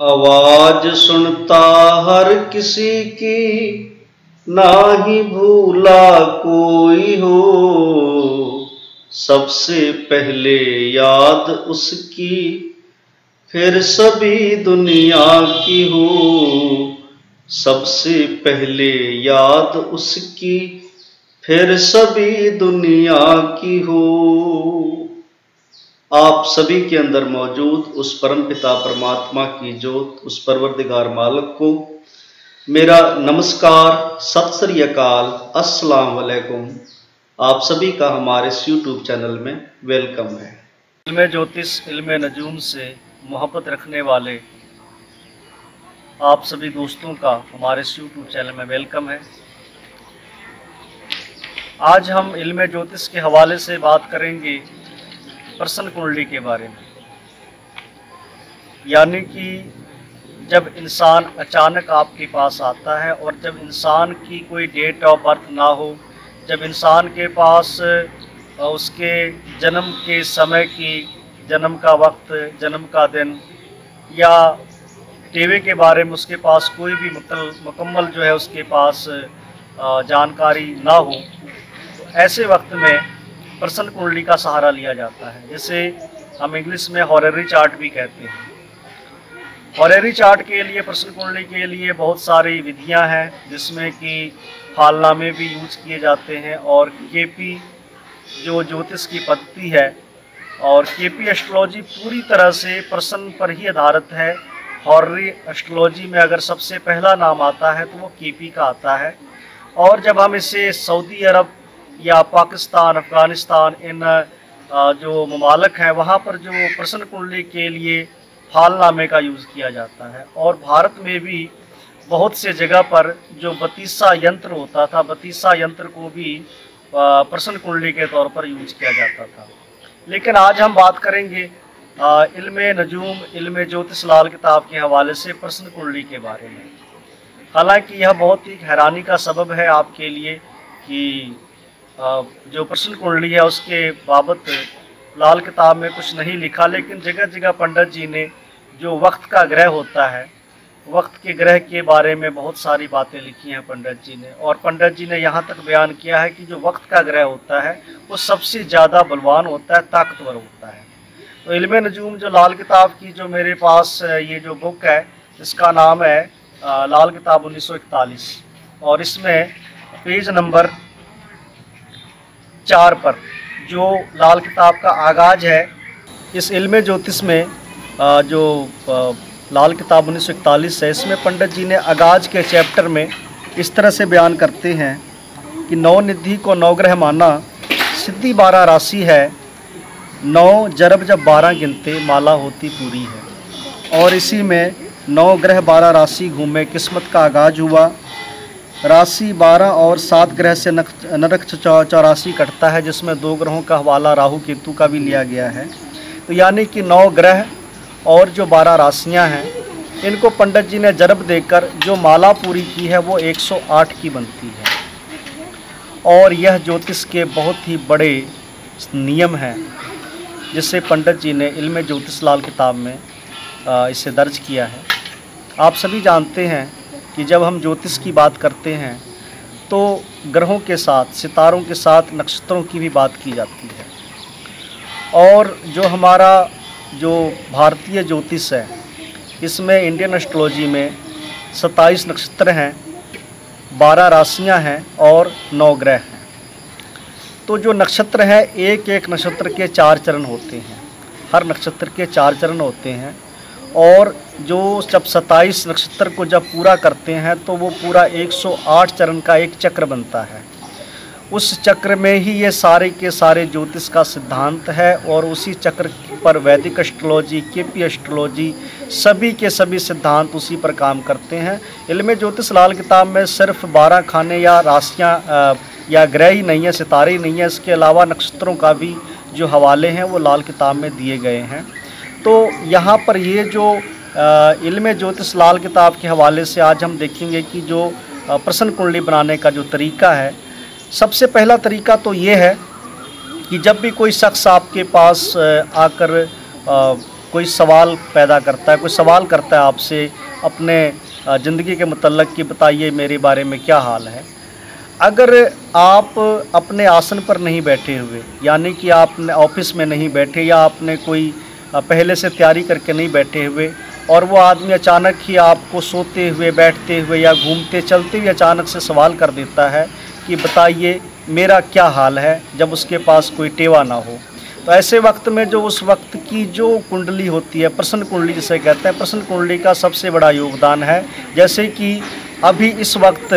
आवाज सुनता हर किसी की, ना ही भूला कोई हो। सबसे पहले याद उसकी, फिर सभी दुनिया की हो। सबसे पहले याद उसकी, फिर सभी दुनिया की हो। आप सभी के अंदर मौजूद उस परमपिता परमात्मा की जोत, उस परवरदिगार मालिक को मेरा नमस्कार, सत श्री अकाल, अस्सलाम वालेकुम। आप सभी का हमारे इस यूट्यूब चैनल में वेलकम है। इल्म ज्योतिष इल्म नजूम से मोहब्बत रखने वाले आप सभी दोस्तों का हमारे इस यूट्यूब चैनल में वेलकम है। आज हम इल्म ज्योतिष के हवाले से बात करेंगे प्रश्न कुंडली के बारे में। यानी कि जब इंसान अचानक आपके पास आता है और जब इंसान की कोई डेट ऑफ बर्थ ना हो, जब इंसान के पास उसके जन्म के समय की, जन्म का वक्त, जन्म का दिन या टीवी के बारे में उसके पास कोई भी मुकम्मल जो है उसके पास जानकारी ना हो, तो ऐसे वक्त में प्रश्न कुंडली का सहारा लिया जाता है, जिसे हम इंग्लिश में हॉरेरी चार्ट भी कहते हैं। हॉरेरी चार्ट के लिए, प्रश्न कुंडली के लिए बहुत सारी विधियां हैं, जिसमें कि फालनामे भी यूज किए जाते हैं और केपी जो ज्योतिष की पद्धति है और केपी एस्ट्रोलॉजी पूरी तरह से प्रश्न पर ही आधारित है। हॉरेरी एस्ट्रोलॉजी में अगर सबसे पहला नाम आता है तो वो केपी का आता है। और जब हम इसे सऊदी अरब या पाकिस्तान, अफ़गानिस्तान, इन जो ममालिक हैं वहाँ पर जो प्रश्न कुंडली के लिए फालनामे का यूज़ किया जाता है। और भारत में भी बहुत से जगह पर जो बतीसा यंत्र होता था, बतीसा यंत्र को भी प्रश्न कुंडली के तौर पर यूज किया जाता था। लेकिन आज हम बात करेंगे इल्म नजूम, इल्म ज्योतिष लाल किताब के हवाले से प्रश्न कुंडली के बारे में। हालांकि यह बहुत ही हैरानी का सबब है आपके लिए कि जो प्रश्न कुंडली है उसके बाबत लाल किताब में कुछ नहीं लिखा, लेकिन जगह जगह पंडित जी ने जो वक्त का ग्रह होता है, वक्त के ग्रह के बारे में बहुत सारी बातें लिखी हैं पंडित जी ने। और पंडित जी ने यहाँ तक बयान किया है कि जो वक्त का ग्रह होता है वो सबसे ज़्यादा बलवान होता है, ताकतवर होता है। तो इल्म नजूम जो लाल किताब की जो मेरे पास ये जो बुक है, इसका नाम है लाल किताब 1941, और इसमें पेज नंबर 4 पर जो लाल किताब का आगाज़ है, इस इल्म ज्योतिष में जो लाल किताब 1941 है, इसमें पंडित जी ने आगाज़ के चैप्टर में इस तरह से बयान करते हैं कि 9 निधि को 9 ग्रह माना, सिद्धि 12 राशि है, 9 जरब जब 12 गिनते माला होती पूरी है। और इसी में 9 ग्रह 12 राशि घूमे, किस्मत का आगाज़ हुआ। राशि 12 और 7 ग्रह से नरक 84 कटता है, जिसमें 2 ग्रहों का हवाला राहु केतु का भी लिया गया है। तो यानी कि 9 ग्रह और जो 12 राशियां हैं, इनको पंडित जी ने जरब देकर जो माला पूरी की है वो 108 की बनती है। और यह ज्योतिष के बहुत ही बड़े नियम हैं, जिसे पंडित जी ने इल्म ज्योतिष लाल किताब में इसे दर्ज किया है। आप सभी जानते हैं कि जब हम ज्योतिष की बात करते हैं तो ग्रहों के साथ, सितारों के साथ नक्षत्रों की भी बात की जाती है। और जो हमारा जो भारतीय ज्योतिष है, इसमें इंडियन एस्ट्रोलॉजी में 27 नक्षत्र हैं, 12 राशियां हैं और 9 ग्रह हैं। तो जो नक्षत्र है, एक एक नक्षत्र के 4 चरण होते हैं, हर नक्षत्र के 4 चरण होते हैं। और जो जब 27 नक्षत्र को जब पूरा करते हैं तो वो पूरा 108 चरण का एक चक्र बनता है। उस चक्र में ही ये सारे के सारे ज्योतिष का सिद्धांत है, और उसी चक्र पर वैदिक एस्ट्रोलॉजी, केपी एस्ट्रोलॉजी, सभी के सभी सिद्धांत उसी पर काम करते हैं। इल्म ज्योतिष लाल किताब में सिर्फ 12 खाने या राशियां या ग्रह ही नहीं है, सितारे ही नहीं है, इसके अलावा नक्षत्रों का भी जो हवाले हैं वो लाल किताब में दिए गए हैं। तो यहाँ पर ये जो इल्म ज्योतिष लाल किताब के हवाले से आज हम देखेंगे कि जो प्रश्न कुंडली बनाने का जो तरीका है, सबसे पहला तरीका तो ये है कि जब भी कोई शख्स आपके पास आकर कोई सवाल पैदा करता है, कोई सवाल करता है आपसे अपने ज़िंदगी के मतलब कि बताइए मेरे बारे में क्या हाल है। अगर आप अपने आसन पर नहीं बैठे हुए, यानी कि आपने ऑफिस में नहीं बैठे या आपने कोई पहले से तैयारी करके नहीं बैठे हुए और वो आदमी अचानक ही आपको सोते हुए, बैठते हुए या घूमते चलते हुए अचानक से सवाल कर देता है कि बताइए मेरा क्या हाल है, जब उसके पास कोई टेवा ना हो, तो ऐसे वक्त में जो उस वक्त की जो कुंडली होती है, प्रश्न कुंडली जिसे कहते हैं, प्रश्न कुंडली का सबसे बड़ा योगदान है। जैसे कि अभी इस वक्त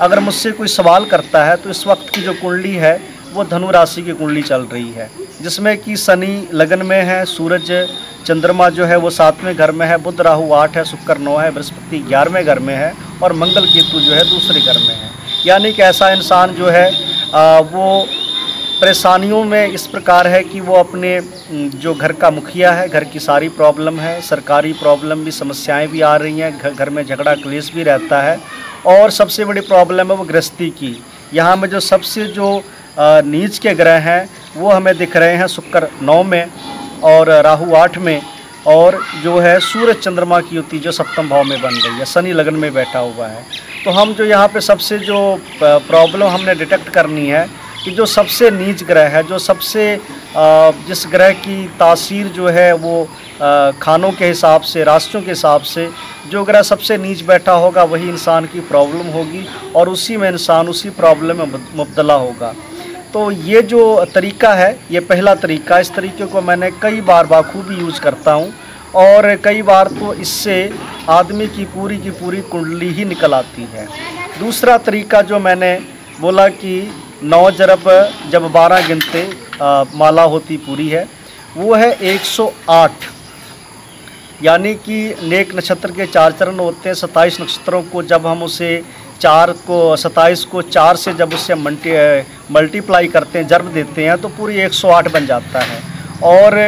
अगर मुझसे कोई सवाल करता है तो इस वक्त की जो कुंडली है वो धनु राशि की कुंडली चल रही है, जिसमें कि शनि लगन में है, सूरज चंद्रमा जो है वो 7वें घर में है, बुध राहु 8 है, शुक्र 9 है, बृहस्पति 11वें घर में है और मंगल केतु जो है दूसरे घर में है। यानी कि ऐसा इंसान जो है वो परेशानियों में इस प्रकार है कि वो अपने जो घर का मुखिया है, घर की सारी प्रॉब्लम है, सरकारी प्रॉब्लम भी, समस्याएं भी आ रही हैं, घर में झगड़ा क्लेश भी रहता है और सबसे बड़ी प्रॉब्लम है वो गृहस्थी की। यहाँ में जो सबसे जो नीच के ग्रह हैं वो हमें दिख रहे हैं, शुक्र 9 में और राहु 8 में, और जो है सूरज चंद्रमा की युति जो 7वें भाव में बन रही है, शनि लगन में बैठा हुआ है। तो हम जो यहाँ पे सबसे जो प्रॉब्लम हमने डिटेक्ट करनी है कि जो सबसे नीच ग्रह है, जो सबसे जिस ग्रह की तासीर जो है वो खानों के हिसाब से, राशियों के हिसाब से जो ग्रह सबसे नीच बैठा होगा वही इंसान की प्रॉब्लम होगी और उसी में इंसान उसी प्रॉब्लम में मुब्तला होगा। तो ये जो तरीका है, ये पहला तरीका, इस तरीके को मैंने कई बार बाखूबी यूज़ करता हूँ और कई बार तो इससे आदमी की पूरी कुंडली ही निकल आती है। दूसरा तरीका जो मैंने बोला कि 9 जब 12 गिनते माला होती पूरी है, वो है 108, यानी कि नेक नक्षत्र के 4 चरण होते हैं। 27 नक्षत्रों को जब हम उसे 27 को 4 से जब उससे मल्टीप्लाई करते हैं, जन्म देते हैं, तो पूरी 108 बन जाता है। और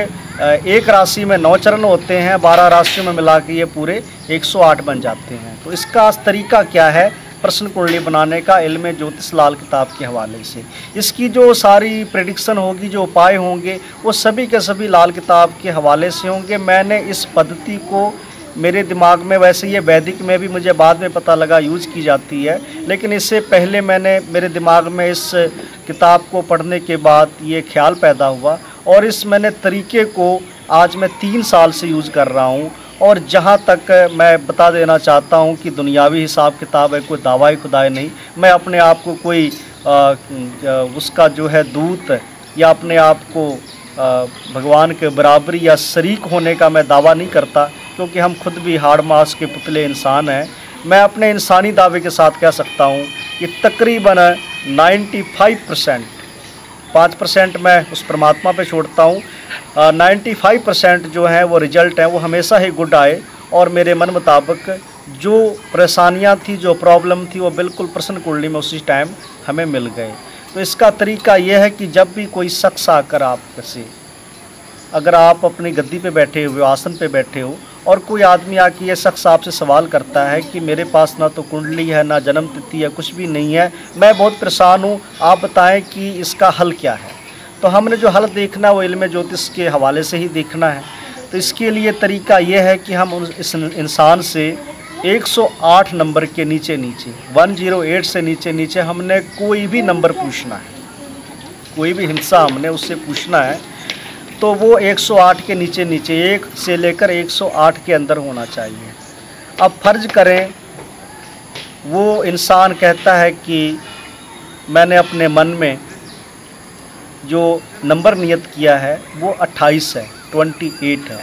एक राशि में 9 चरण होते हैं, 12 राशियों में मिला के ये पूरे 108 बन जाते हैं। तो इसका तरीका क्या है प्रश्न कुंडली बनाने का, इल्म ज्योतिष लाल किताब के हवाले से। इसकी जो सारी प्रेडिक्शन होगी, जो उपाय होंगे, वो सभी के सभी लाल किताब के हवाले से होंगे। मैंने इस पद्धति को मेरे दिमाग में, वैसे ये वैदिक में भी मुझे बाद में पता लगा यूज़ की जाती है, लेकिन इससे पहले मैंने मेरे दिमाग में इस किताब को पढ़ने के बाद ये ख्याल पैदा हुआ और इस मैंने तरीके को आज मैं 3 साल से यूज़ कर रहा हूँ। और जहाँ तक मैं बता देना चाहता हूँ कि दुनियावी हिसाब किताब है, कोई दावाई खुदाई नहीं। मैं अपने आप को कोई उसका जो है दूत या अपने आप को भगवान के बराबरी या शरीक होने का मैं दावा नहीं करता, क्योंकि हम खुद भी हाड़ मास के पुतले इंसान हैं। मैं अपने इंसानी दावे के साथ कह सकता हूँ कि तकरीबन 95%, 5% मैं उस परमात्मा पे छोड़ता हूँ, 95% जो है वो रिजल्ट है वो हमेशा ही गुड आए और मेरे मन मुताबिक जो परेशानियाँ थी, जो प्रॉब्लम थी, वो बिल्कुल प्रश्न कुंडली में उसी टाइम हमें मिल गए। तो इसका तरीका यह है कि जब भी कोई शख्स आकर आपसे, अगर आप अपनी गद्दी पे बैठे हुए हो, आसन पे बैठे हो, और कोई आदमी आके ये शख्स आपसे सवाल करता है कि मेरे पास ना तो कुंडली है, ना जन्म तिथि है, कुछ भी नहीं है, मैं बहुत परेशान हूँ, आप बताएं कि इसका हल क्या है। तो हमने जो हल देखना वो इल्म ज्योतिष के हवाले से ही देखना है। तो इसके लिए तरीका ये है कि हम इस इंसान से 108 नंबर के नीचे 108 से नीचे हमने कोई भी नंबर पूछना है, कोई भी हिंसा हमने उससे पूछना है, तो वो 108 के नीचे 1 से लेकर 108 के अंदर होना चाहिए। अब फ़र्ज करें वो इंसान कहता है कि मैंने अपने मन में जो नंबर नियत किया है वो 28 है, 28 है।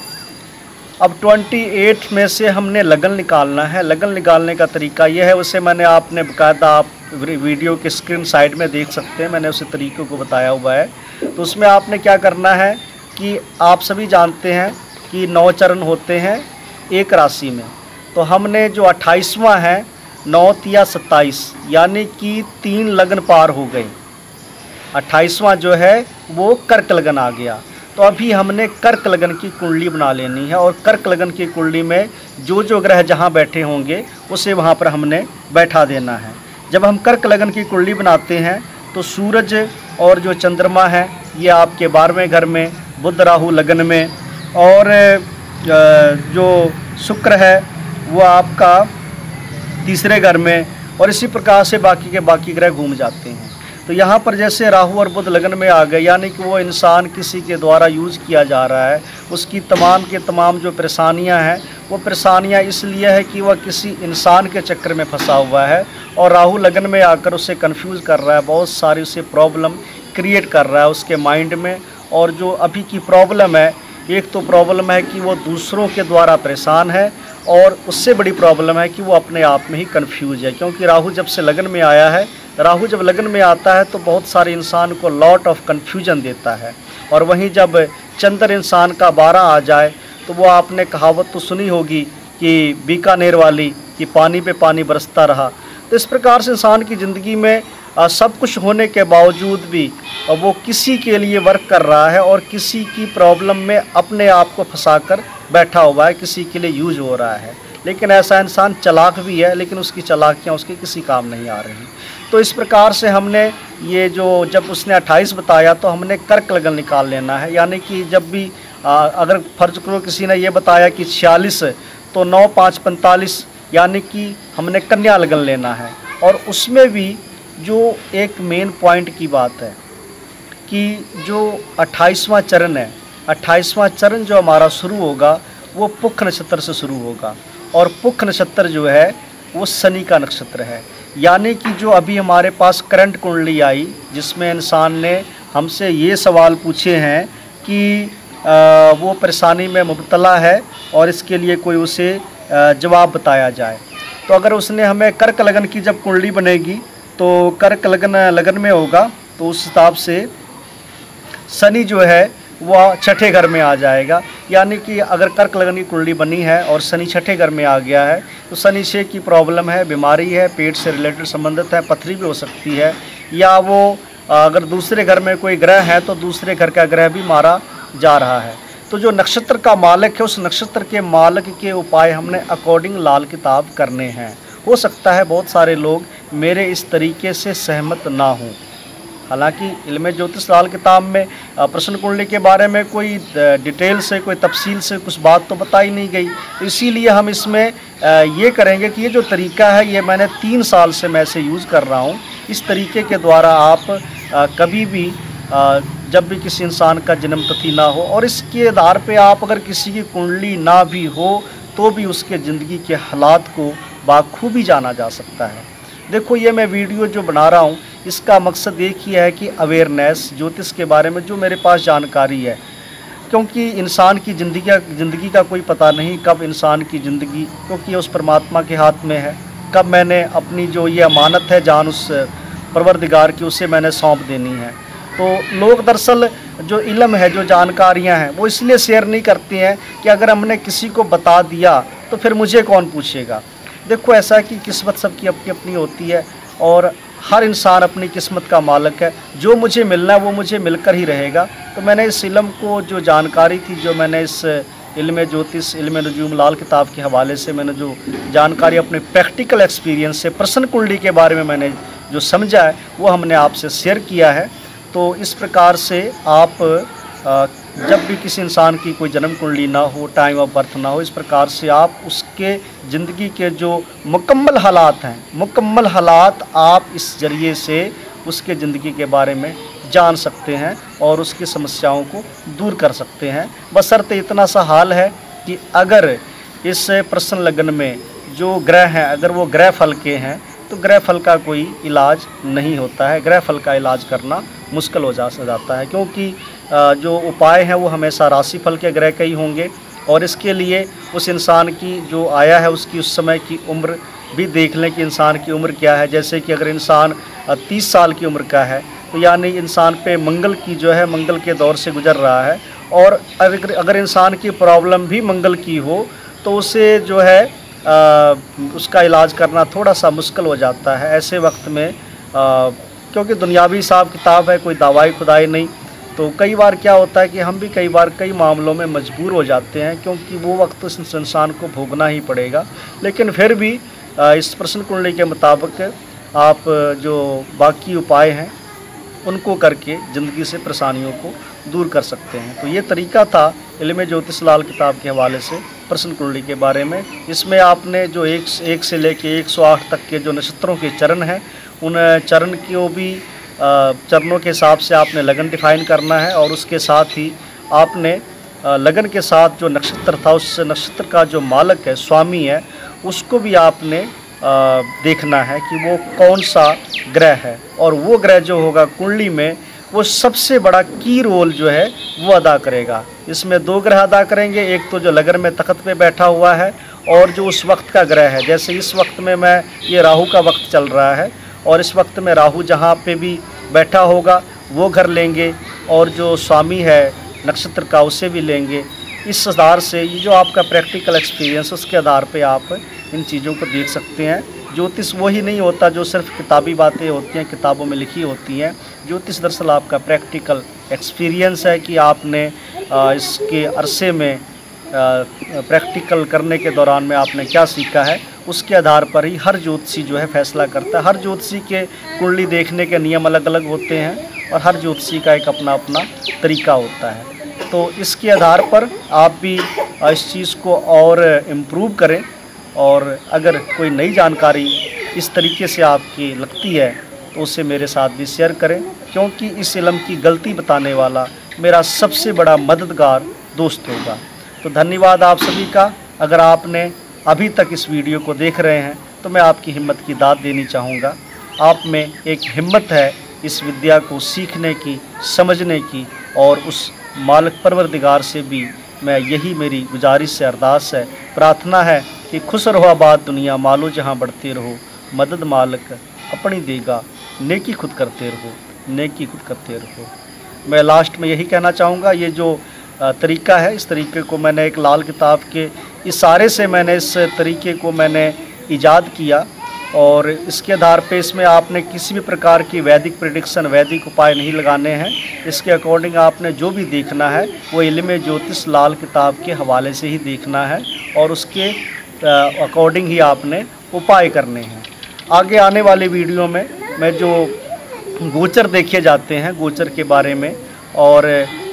अब 28 में से हमने लगन निकालना है। लगन निकालने का तरीका यह है, उसे मैंने आपने बाकायदा आप वीडियो के स्क्रीन साइड में देख सकते हैं, मैंने उसे तरीक़े को बताया हुआ है। तो उसमें आपने क्या करना है कि आप सभी जानते हैं कि 9 चरण होते हैं एक राशि में। तो हमने जो 28वां है, 9 या 27, यानी कि 3 लगन पार हो गए। 28वां जो है वो कर्क लगन आ गया। तो अभी हमने कर्क लगन की कुंडली बना लेनी है और कर्क लगन की कुंडली में जो ग्रह जहाँ बैठे होंगे उसे वहाँ पर हमने बैठा देना है। जब हम कर्क लगन की कुंडली बनाते हैं तो सूरज और जो चंद्रमा है ये आपके 12वें घर में, बुध राहु लगन में, और जो शुक्र है वो आपका तीसरे घर में, और इसी प्रकार से बाकी के बाकी ग्रह घूम जाते हैं। तो यहाँ पर जैसे राहु और बुध लगन में आ गए, यानी कि वो इंसान किसी के द्वारा यूज़ किया जा रहा है, उसकी तमाम के तमाम जो परेशानियाँ हैं वो परेशानियाँ इसलिए है कि वह किसी इंसान के चक्कर में फंसा हुआ है, और राहु लगन में आकर उसे कंफ्यूज कर रहा है, बहुत सारी उसे प्रॉब्लम क्रिएट कर रहा है उसके माइंड में। और जो अभी की प्रॉब्लम है, एक तो प्रॉब्लम है कि वो दूसरों के द्वारा परेशान है, और उससे बड़ी प्रॉब्लम है कि वो अपने आप में ही कंफ्यूज है, क्योंकि राहु जब से लगन में आया है, राहु जब लगन में आता है तो बहुत सारे इंसान को लॉट ऑफ कन्फ्यूजन देता है। और वहीं जब चंद्र इंसान का 12 आ जाए तो वो आपने कहावत तो सुनी होगी कि बीकानेर वाली, कि पानी पे पानी बरसता रहा। तो इस प्रकार से इंसान की ज़िंदगी में सब कुछ होने के बावजूद भी वो किसी के लिए वर्क कर रहा है, और किसी की प्रॉब्लम में अपने आप को फंसाकर बैठा हुआ है, किसी के लिए यूज हो रहा है। लेकिन ऐसा इंसान चालाक भी है, लेकिन उसकी चालाकियाँ उसके किसी काम नहीं आ रही। तो इस प्रकार से हमने ये जो जब उसने 28 बताया तो हमने कर्क लगन निकाल लेना है, यानी कि जब भी अगर फर्ज करो किसी ने ये बताया कि 46 तो 9 5 45, यानी कि हमने कन्या लगन लेना है। और उसमें भी जो एक मेन पॉइंट की बात है कि जो 28वां चरण है, 28वां चरण जो हमारा शुरू होगा वो पुख नक्षत्र से शुरू होगा, और पुख नक्षत्र जो है वो शनि का नक्षत्र है। यानी कि जो अभी हमारे पास करंट कुंडली आई, जिसमें इंसान ने हमसे ये सवाल पूछे हैं कि वो परेशानी में मुब्तला है और इसके लिए कोई उसे जवाब बताया जाए। तो अगर उसने हमें कर्क लगन की जब कुंडली बनेगी तो कर्क लगन में होगा, तो उस हिसाब से शनि जो है वह छठे घर में आ जाएगा। यानी कि अगर कर्क लगन की कुंडली बनी है और शनि छठे घर में आ गया है तो शनि से की प्रॉब्लम है, बीमारी है, पेट से रिलेटेड संबंधित है, पथरी भी हो सकती है, या वो अगर दूसरे घर में कोई ग्रह है तो दूसरे घर का ग्रह भी मारा जा रहा है। तो जो नक्षत्र का मालिक है उस नक्षत्र के मालिक के उपाय हमने अकॉर्डिंग लाल किताब करने हैं। हो सकता है बहुत सारे लोग मेरे इस तरीके से सहमत ना हों। हालांकि इल्म ज्योतिष लाल किताब में प्रश्न कुंडली के बारे में कोई डिटेल से, कोई तफसील से कुछ बात तो बताई नहीं गई, इसीलिए हम इसमें ये करेंगे कि ये जो तरीका है ये मैंने 3 साल से मैं इसे यूज़ कर रहा हूँ। इस तरीके के द्वारा आप कभी भी जब भी किसी इंसान का जन्म तिथि ना हो और इसके आधार पे आप अगर किसी की कुंडली ना भी हो तो भी उसके ज़िंदगी के हालात को बाखूबी जाना जा सकता है। देखो, ये मैं वीडियो जो बना रहा हूँ इसका मकसद एक ही है कि अवेयरनेस ज्योतिष के बारे में जो मेरे पास जानकारी है, क्योंकि इंसान की ज़िंदगी का कोई पता नहीं कब इंसान की ज़िंदगी, क्योंकि ये उस परमात्मा के हाथ में है, कब मैंने अपनी जो ये अमानत है जान उस परवरदिगार की उसे मैंने सौंप देनी है। तो लोग दरअसल जो इल्म है, जो जानकारियां हैं, वो इसलिए शेयर नहीं करते हैं कि अगर हमने किसी को बता दिया तो फिर मुझे कौन पूछेगा। देखो, ऐसा है कि किस्मत सबकी अपनी अपनी होती है और हर इंसान अपनी किस्मत का मालिक है। जो मुझे मिलना है वो मुझे मिलकर ही रहेगा। तो मैंने इस इल्म को, जो जानकारी थी, जो मैंने इस इल्म ज्योतिष, इल्म नजूम लाल किताब के हवाले से मैंने जो जानकारी अपने प्रैक्टिकल एक्सपीरियंस से प्रश्न कुंडली के बारे में मैंने जो समझा है वो हमने आपसे शेयर किया है। तो इस प्रकार से आप जब भी किसी इंसान की कोई जन्म कुंडली ना हो, टाइम ऑफ बर्थ ना हो, इस प्रकार से आप उसके ज़िंदगी के जो मुकम्मल हालात हैं, मुकम्मल हालात आप इस ज़रिए से उसके ज़िंदगी के बारे में जान सकते हैं और उसकी समस्याओं को दूर कर सकते हैं। बशर्ते इतना सा हाल है कि अगर इस प्रश्न लगन में जो ग्रह हैं, अगर वो ग्रह फल के हैं तो ग्रह फल का कोई इलाज नहीं होता है। ग्रह फल का इलाज करना मुश्किल हो जाता है, क्योंकि जो उपाय हैं वो हमेशा राशि फल के ग्रह के ही होंगे और इसके लिए उस इंसान की जो आया है उसकी उस समय की उम्र भी देख लें कि इंसान की उम्र क्या है। जैसे कि अगर इंसान 30 साल की उम्र का है तो यानी इंसान पे मंगल की जो है, मंगल के दौर से गुजर रहा है, और अगर इंसान की प्रॉब्लम भी मंगल की हो तो उसे जो है उसका इलाज करना थोड़ा सा मुश्किल हो जाता है ऐसे वक्त में, क्योंकि दुनियावी हिसाब किताब है, कोई दवाई खुदाई नहीं। तो कई बार क्या होता है कि हम भी कई बार कई मामलों में मजबूर हो जाते हैं, क्योंकि वो वक्त उस इंसान को भोगना ही पड़ेगा। लेकिन फिर भी इस प्रश्न कुंडली के मुताबिक आप जो बाकी उपाय हैं उनको करके ज़िंदगी से परेशानियों को दूर कर सकते हैं। तो ये तरीका था इल्म ज्योतिष लाल किताब के हवाले से प्रश्न कुंडली के बारे में। इसमें आपने जो एक से लेके 108 तक के जो नक्षत्रों के चरण हैं, उन चरण को भी चरणों के हिसाब से आपने लगन डिफाइन करना है, और उसके साथ ही आपने लगन के साथ जो नक्षत्र था, उस नक्षत्र का जो मालक है, स्वामी है, उसको भी आपने देखना है कि वो कौन सा ग्रह है, और वो ग्रह जो होगा कुंडली में वो सबसे बड़ा की रोल जो है वो अदा करेगा। इसमें 2 ग्रह अदा करेंगे, एक तो जो लगन में तख्त पे बैठा हुआ है और जो उस वक्त का ग्रह है। जैसे इस वक्त में ये राहु का वक्त चल रहा है, और इस वक्त में राहु जहाँ पे भी बैठा होगा वो घर लेंगे, और जो स्वामी है नक्षत्र का उसे भी लेंगे। इस आधार से ये जो आपका प्रैक्टिकल एक्सपीरियंस, उसके आधार पे आप इन चीज़ों को देख सकते हैं। ज्योतिष वही नहीं होता जो सिर्फ किताबी बातें होती हैं, किताबों में लिखी होती हैं। ज्योतिष दरअसल आपका प्रैक्टिकल एक्सपीरियंस है कि आपने इसके अरसे में प्रैक्टिकल करने के दौरान में आपने क्या सीखा है। उसके आधार पर ही हर ज्योतिषी जो है फैसला करता है। हर ज्योतिषी के कुंडली देखने के नियम अलग अलग होते हैं, और हर ज्योतिषी का एक अपना अपना तरीका होता है। तो इसके आधार पर आप भी इस चीज़ को और इम्प्रूव करें, और अगर कोई नई जानकारी इस तरीके से आपकी लगती है तो उसे मेरे साथ भी शेयर करें, क्योंकि इस इल्म की गलती बताने वाला मेरा सबसे बड़ा मददगार दोस्त होगा। तो धन्यवाद आप सभी का। अगर आपने अभी तक इस वीडियो को देख रहे हैं तो मैं आपकी हिम्मत की दाद देनी चाहूँगा। आप में एक हिम्मत है इस विद्या को सीखने की, समझने की, और उस मालिक परवरदिगार से भी मैं यही मेरी गुजारिश है, अरदास है, प्रार्थना है कि खुश रहो आबाद दुनिया, मालो जहाँ बढ़ते रहो, मदद मालिक अपनी देगा, नेकी खुद करते रहो, नेकी खुद करते रहो। मैं लास्ट में यही कहना चाहूँगा, ये जो तरीका है, इस तरीके को मैंने एक लाल किताब के इशारे से मैंने इस तरीके को मैंने ईजाद किया, और इसके आधार पे इसमें आपने किसी भी प्रकार की वैदिक प्रेडिक्शन, वैदिक उपाय नहीं लगाने हैं। इसके अकॉर्डिंग आपने जो भी देखना है वो इल्म ज्योतिष लाल किताब के हवाले से ही देखना है, और उसके अकॉर्डिंग ही आपने उपाय करने हैं। आगे आने वाले वीडियो में मैं जो गोचर देखे जाते हैं, गोचर के बारे में, और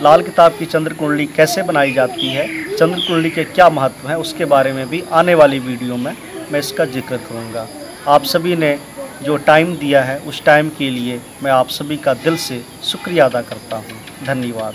लाल किताब की चंद्र कुंडली कैसे बनाई जाती है, चंद्र कुंडली के क्या महत्व है, उसके बारे में भी आने वाली वीडियो में मैं इसका जिक्र करूँगा। आप सभी ने जो टाइम दिया है उस टाइम के लिए मैं आप सभी का दिल से शुक्रिया अदा करता हूँ। धन्यवाद।